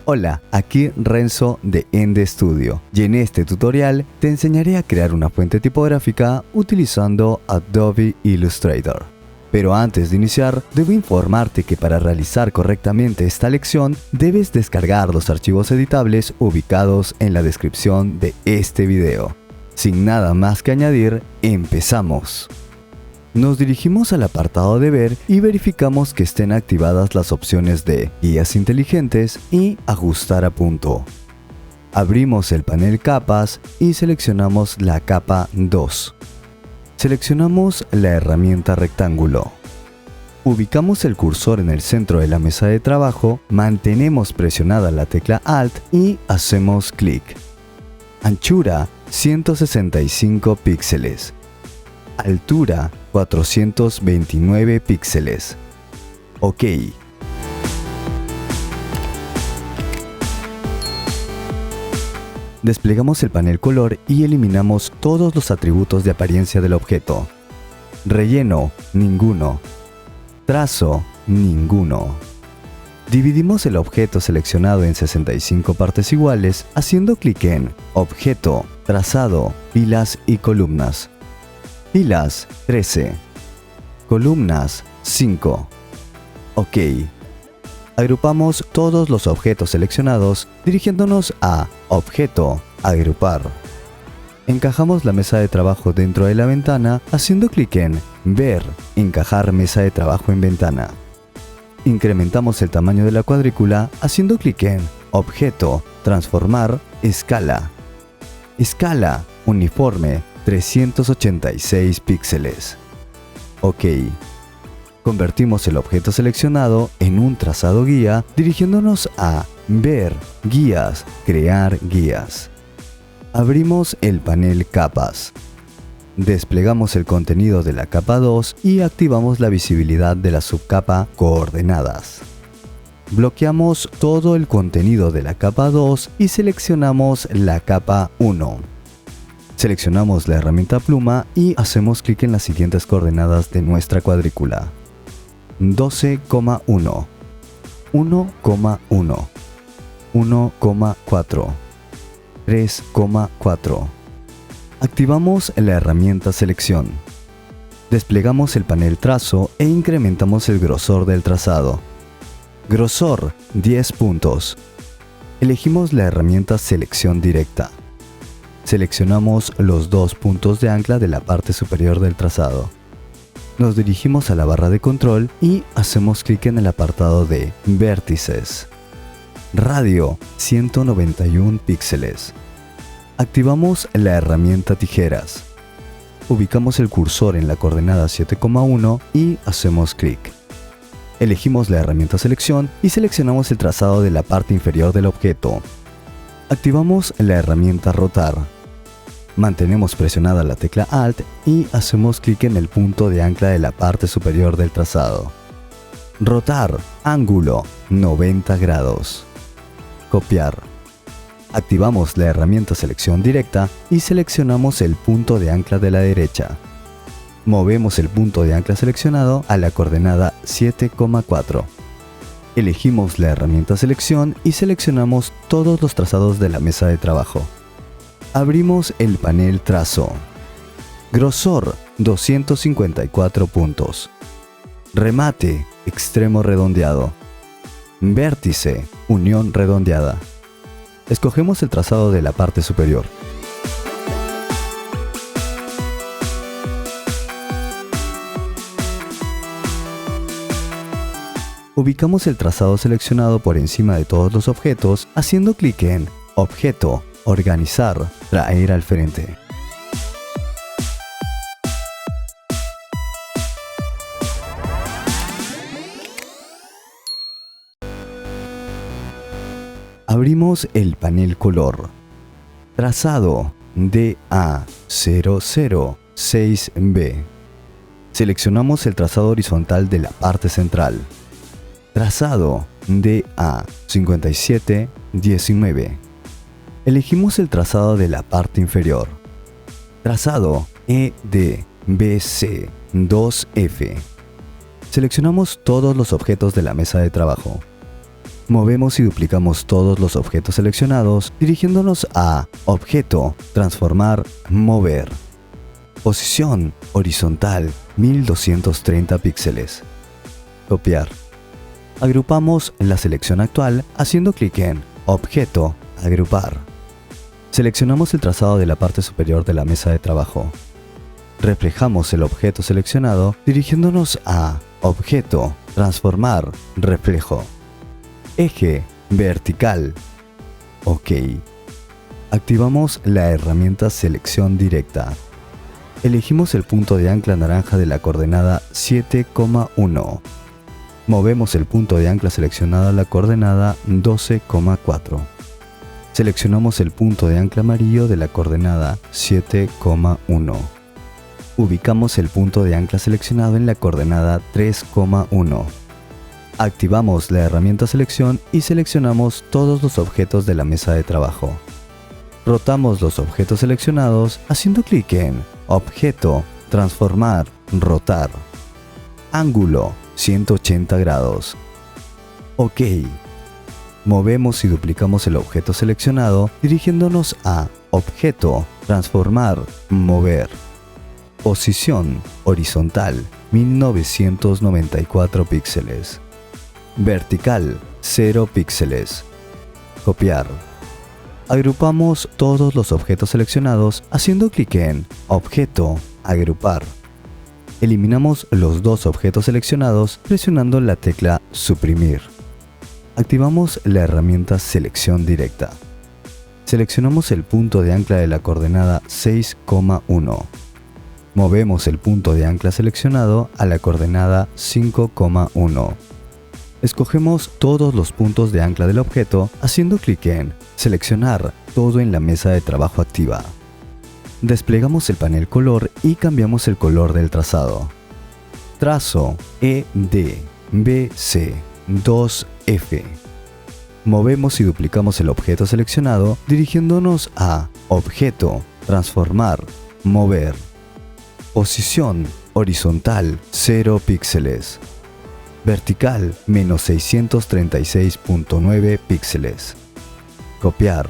Hola, aquí Renzo de Ende Studio y en este tutorial te enseñaré a crear una fuente tipográfica utilizando Adobe Illustrator. Pero antes de iniciar, debo informarte que para realizar correctamente esta lección debes descargar los archivos editables ubicados en la descripción de este video. Sin nada más que añadir, empezamos. Nos dirigimos al apartado de ver y verificamos que estén activadas las opciones de guías inteligentes y ajustar a punto. Abrimos el panel capas y seleccionamos la capa 2. Seleccionamos la herramienta rectángulo. Ubicamos el cursor en el centro de la mesa de trabajo, mantenemos presionada la tecla Alt y hacemos clic. Anchura 165 píxeles. Altura 429 píxeles. OK. Desplegamos el panel color y eliminamos todos los atributos de apariencia del objeto. Relleno, ninguno. Trazo, ninguno. Dividimos el objeto seleccionado en 65 partes iguales haciendo clic en Objeto, Trazado, Filas y Columnas. Filas 13. Columnas 5. OK. Agrupamos todos los objetos seleccionados dirigiéndonos a Objeto, Agrupar. Encajamos la mesa de trabajo dentro de la ventana haciendo clic en Ver, Encajar mesa de trabajo en ventana. Incrementamos el tamaño de la cuadrícula haciendo clic en Objeto, Transformar, Escala. Escala, uniforme, 386 píxeles. OK. Convertimos el objeto seleccionado en un trazado guía dirigiéndonos a Ver, Guías, Crear guías. Abrimos el panel capas. Desplegamos el contenido de la capa 2 y activamos la visibilidad de la subcapa Coordenadas. Bloqueamos todo el contenido de la capa 2 y seleccionamos la capa 1. Seleccionamos la herramienta pluma y hacemos clic en las siguientes coordenadas de nuestra cuadrícula. 12,1, 1,1, 1,4, 3,4. Activamos la herramienta selección. Desplegamos el panel trazo e incrementamos el grosor del trazado. Grosor 10 puntos. Elegimos la herramienta selección directa. Seleccionamos los dos puntos de ancla de la parte superior del trazado. Nos dirigimos a la barra de control y hacemos clic en el apartado de Vértices. Radio 191 píxeles. Activamos la herramienta tijeras. Ubicamos el cursor en la coordenada 7,1 y hacemos clic. Elegimos la herramienta selección y seleccionamos el trazado de la parte inferior del objeto. Activamos la herramienta rotar. Mantenemos presionada la tecla Alt y hacemos clic en el punto de ancla de la parte superior del trazado. Rotar, ángulo, 90 grados. Copiar. Activamos la herramienta selección directa y seleccionamos el punto de ancla de la derecha. Movemos el punto de ancla seleccionado a la coordenada 7,4. Elegimos la herramienta selección y seleccionamos todos los trazados de la mesa de trabajo. Abrimos el panel trazo. Grosor 254 puntos. Remate, extremo redondeado. Vértice, unión redondeada. Escogemos el trazado de la parte superior. Ubicamos el trazado seleccionado por encima de todos los objetos haciendo clic en Objeto, Organizar, Traer al frente. Abrimos el panel color. Trazado DA006B. Seleccionamos el trazado horizontal de la parte central. Trazado DA5719. Elegimos el trazado de la parte inferior. Trazado EDBC2F. Seleccionamos todos los objetos de la mesa de trabajo. Movemos y duplicamos todos los objetos seleccionados dirigiéndonos a Objeto, Transformar, Mover. Posición horizontal 1230 píxeles. Copiar. Agrupamos la selección actual haciendo clic en Objeto, Agrupar. Seleccionamos el trazado de la parte superior de la mesa de trabajo. Reflejamos el objeto seleccionado dirigiéndonos a Objeto, Transformar, Reflejo. Eje vertical. OK. Activamos la herramienta Selección Directa. Elegimos el punto de ancla naranja de la coordenada 7,1. Movemos el punto de ancla seleccionado a la coordenada 12,4. Seleccionamos el punto de ancla amarillo de la coordenada 7,1. Ubicamos el punto de ancla seleccionado en la coordenada 3,1. Activamos la herramienta Selección y seleccionamos todos los objetos de la mesa de trabajo. Rotamos los objetos seleccionados haciendo clic en Objeto, Transformar, Rotar. Ángulo 180 grados. OK. Movemos y duplicamos el objeto seleccionado dirigiéndonos a Objeto, Transformar, Mover. Posición horizontal 1994 píxeles. Vertical 0 píxeles. Copiar. Agrupamos todos los objetos seleccionados haciendo clic en Objeto, Agrupar. Eliminamos los dos objetos seleccionados presionando la tecla Suprimir. Activamos la herramienta Selección Directa. Seleccionamos el punto de ancla de la coordenada 6,1. Movemos el punto de ancla seleccionado a la coordenada 5,1. Escogemos todos los puntos de ancla del objeto haciendo clic en Seleccionar todo en la mesa de trabajo activa. Desplegamos el panel color y cambiamos el color del trazado. Trazo EDBC2F. Movemos y duplicamos el objeto seleccionado dirigiéndonos a Objeto, Transformar, Mover. Posición horizontal 0 píxeles. Vertical menos 636.9 píxeles. Copiar.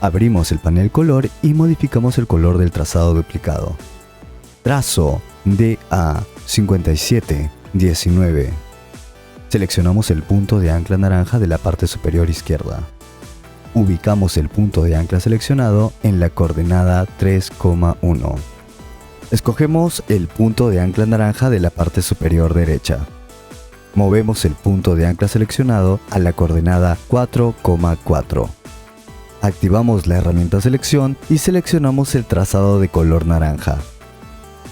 Abrimos el panel color y modificamos el color del trazado duplicado. Trazo DA5719. Seleccionamos el punto de ancla naranja de la parte superior izquierda. Ubicamos el punto de ancla seleccionado en la coordenada 3,1. Escogemos el punto de ancla naranja de la parte superior derecha. Movemos el punto de ancla seleccionado a la coordenada 4,4. Activamos la herramienta Selección y seleccionamos el trazado de color naranja.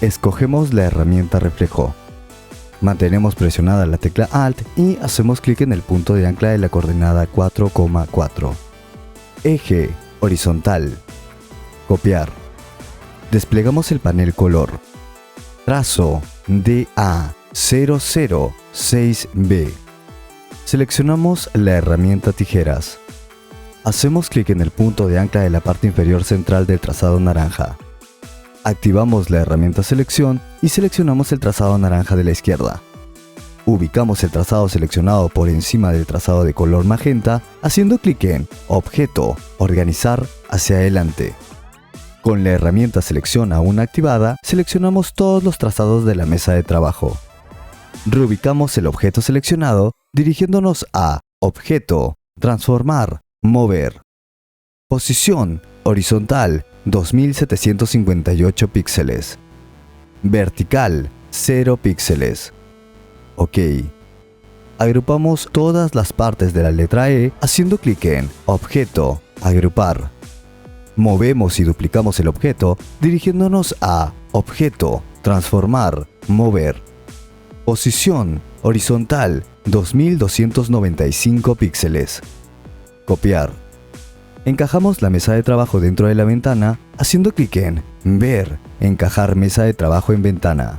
Escogemos la herramienta Reflejo. Mantenemos presionada la tecla Alt y hacemos clic en el punto de ancla de la coordenada 4,4. Eje horizontal. Copiar. Desplegamos el panel color. Trazo DA006B. Seleccionamos la herramienta Tijeras. Hacemos clic en el punto de ancla de la parte inferior central del trazado naranja. Activamos la herramienta Selección y seleccionamos el trazado naranja de la izquierda. Ubicamos el trazado seleccionado por encima del trazado de color magenta haciendo clic en Objeto, Organizar hacia adelante. Con la herramienta Selección aún activada, seleccionamos todos los trazados de la mesa de trabajo. Reubicamos el objeto seleccionado dirigiéndonos a Objeto, Transformar, Mover. Posición horizontal 2758 píxeles. Vertical 0 píxeles. OK. Agrupamos todas las partes de la letra E haciendo clic en Objeto, Agrupar. Movemos y duplicamos el objeto dirigiéndonos a Objeto, Transformar, Mover. Posición horizontal 2295 píxeles. Copiar. Encajamos la mesa de trabajo dentro de la ventana haciendo clic en Ver, Encajar mesa de trabajo en ventana.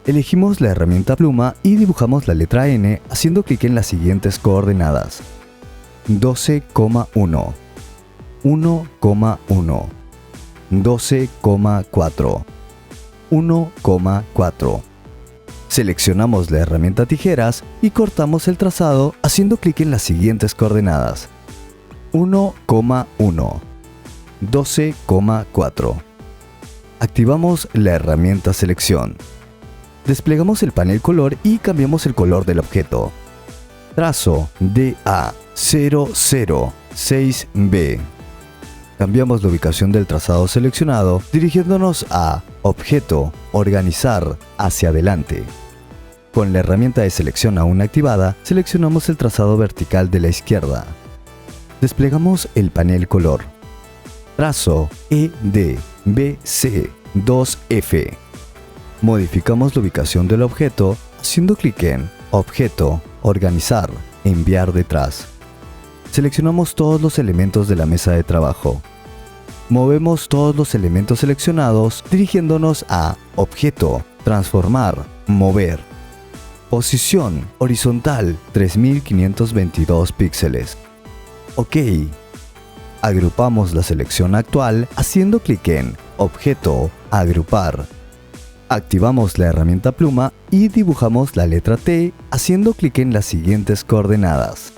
Elegimos la herramienta pluma y dibujamos la letra N haciendo clic en las siguientes coordenadas: 12,1, 1,1, 12,4, 1,4, Seleccionamos la herramienta tijeras y cortamos el trazado haciendo clic en las siguientes coordenadas: 1,1, 12,4. Activamos la herramienta selección. Desplegamos el panel color y cambiamos el color del objeto. Trazo DA006B. Cambiamos la ubicación del trazado seleccionado dirigiéndonos a Objeto, Organizar, hacia adelante. Con la herramienta de selección aún activada, seleccionamos el trazado vertical de la izquierda. Desplegamos el panel color. Trazo EDBC2F. Modificamos la ubicación del objeto haciendo clic en Objeto, Organizar, Enviar detrás. Seleccionamos todos los elementos de la mesa de trabajo. Movemos todos los elementos seleccionados dirigiéndonos a Objeto, Transformar, Mover. Posición horizontal 3522 píxeles. OK. Agrupamos la selección actual haciendo clic en Objeto, Agrupar. Activamos la herramienta pluma y dibujamos la letra T haciendo clic en las siguientes coordenadas: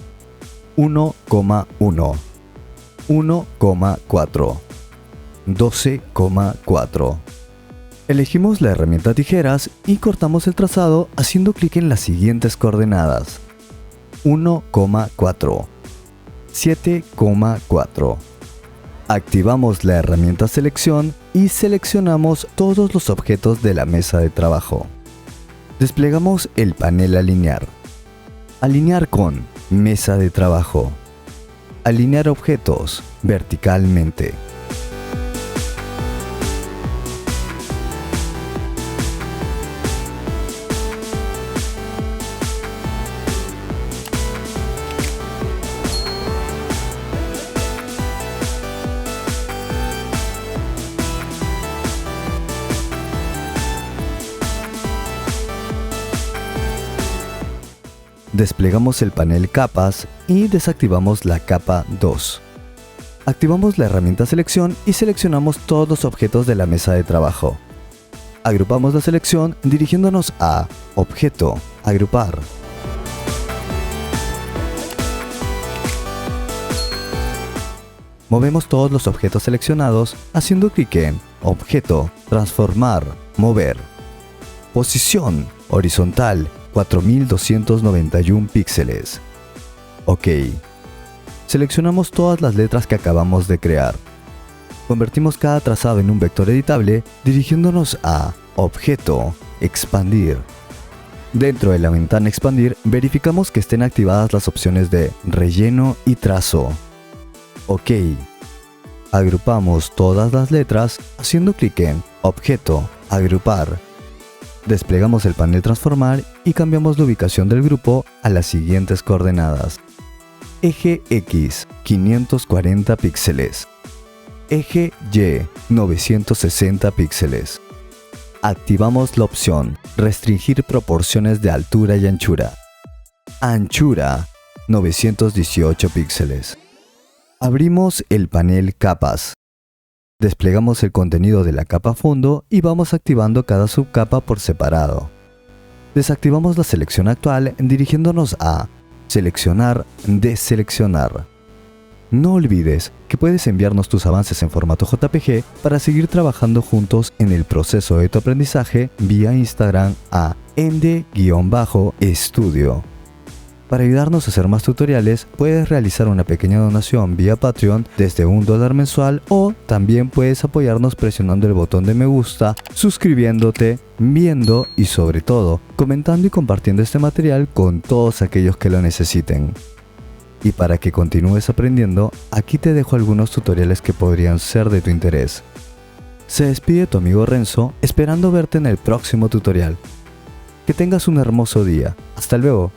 1,1, 1,4, 12,4. Elegimos la herramienta tijeras y cortamos el trazado haciendo clic en las siguientes coordenadas: 1,4, 7,4. Activamos la herramienta selección y seleccionamos todos los objetos de la mesa de trabajo. Desplegamos el panel alinear. Alinear con mesa de trabajo. Alinear objetos verticalmente. Desplegamos el panel capas y desactivamos la capa 2. Activamos la herramienta selección y seleccionamos todos los objetos de la mesa de trabajo. Agrupamos la selección dirigiéndonos a Objeto, Agrupar. Movemos todos los objetos seleccionados haciendo clic en Objeto, Transformar, Mover. Posición horizontal 4291 píxeles. OK. Seleccionamos todas las letras que acabamos de crear. Convertimos cada trazado en un vector editable dirigiéndonos a Objeto, Expandir. Dentro de la ventana Expandir, verificamos que estén activadas las opciones de Relleno y Trazo. OK. Agrupamos todas las letras haciendo clic en Objeto, Agrupar. Desplegamos el panel Transformar y cambiamos la ubicación del grupo a las siguientes coordenadas: Eje X 540 píxeles, Eje Y 960 píxeles. Activamos la opción Restringir proporciones de altura y anchura. Anchura 918 píxeles. Abrimos el panel Capas. Desplegamos el contenido de la capa fondo y vamos activando cada subcapa por separado. Desactivamos la selección actual dirigiéndonos a Seleccionar, Deseleccionar. No olvides que puedes enviarnos tus avances en formato JPG para seguir trabajando juntos en el proceso de tu aprendizaje vía Instagram a ende_estudio. Para ayudarnos a hacer más tutoriales, puedes realizar una pequeña donación vía Patreon desde $1 mensual o también puedes apoyarnos presionando el botón de me gusta, suscribiéndote, viendo y sobre todo, comentando y compartiendo este material con todos aquellos que lo necesiten. Y para que continúes aprendiendo, aquí te dejo algunos tutoriales que podrían ser de tu interés. Se despide tu amigo Renzo, esperando verte en el próximo tutorial. Que tengas un hermoso día. Hasta luego.